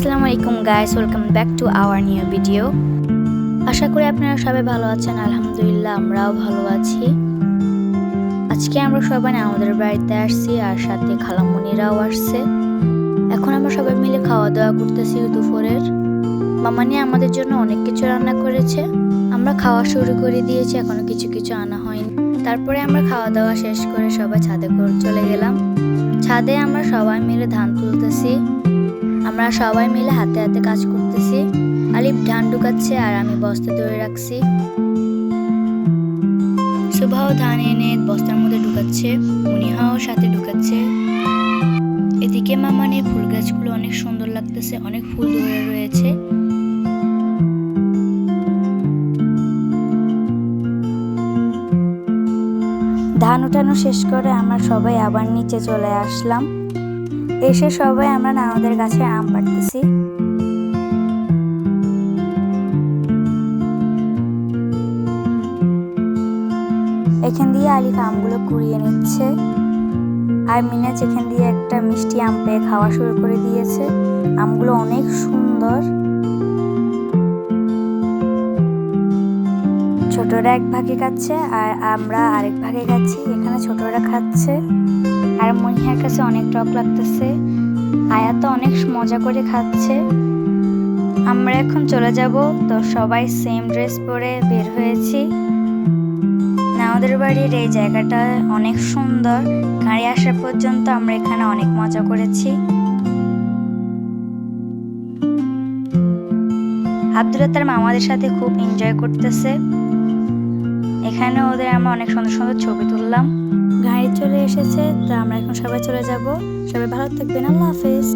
আসসালামু আলাইকুম guys, welcome back to our new video. আশা করি আপনারা সবাই ভালো আছেন। আলহামদুলিল্লাহ আমরাও ভালো আছি। আজকে আমরা সবাই আমাদের বাড়িতে আসছি আর সাথে খালামুনিরাও আসছে। এখন আমরা সবাই মিলে খাওয়া দাওয়া করতেছি দুপুরের। মামানি আমাদের জন্য অনেক কিছু রান্না করেছে। আমরা খাওয়া শুরু করে দিয়েছি, এখনো কিছু কিছু আনা হয়নি। তারপরে আমরা খাওয়া দাওয়া শেষ করে সবাই ছাদে চলে গেলাম। ছাদে আমরা সবাই মিলে ধান তুলতেছি। আমরা সবাই মিলে হাতে হাতে কাজ করতেছি। আলিফ ধান ঢুকাচ্ছে আর আমি বস্তা ধরে রাখছি। সুবাহ ধান এনে বস্তার মধ্যে ঢুকাচ্ছে, মুনিহাও সাথে ঢুকাচ্ছে। এদিকে মামানির ফুল গাছগুলো অনেক সুন্দর লাগতেছে, অনেক ফুল ধরে রয়েছে। ধান উঠানো শেষ করে আমরা সবাই আবার নিচে চলে আসলাম। এসে সবাই আমরা নানাদের গাছে আম পাড়তেছি। এখান দিয়ে আলিফ আমগুলো কুড়িয়ে নিচ্ছে আর মিনাজ এখান দিয়ে একটা মিষ্টি আম পেয়ে খাওয়া শুরু করে দিয়েছে। আমগুলো অনেক সুন্দর। ছোটরা এক ভাগে খাচ্ছে আর আমরা আরেক ভাগে খাচ্ছি। এখানে ছোটরা খাচ্ছে আর মনিহার কাছে অনেক টক লাগতেছে। আয়া তো অনেক মজা করে খাচ্ছে। আমরা এখন চলে যাব, তো সবাই সেম ড্রেস পরে বের হয়েছি। আমাদের বাড়ির এই জায়গাটা অনেক সুন্দর। গাড়ি আসা পর্যন্ত আমরা এখানে অনেক মজা করেছি। আব্দুল্লাহ তার মামাদের সাথে খুব এনজয় করতেছে। এখানে ওদের আমরা অনেক সুন্দর সুন্দর ছবি তুললাম। গাড়ি চলে এসেছে, তো আমরা এখন সবাই চলে যাব। সবাই ভালো থাকবেন। আল্লাহ হাফেজ।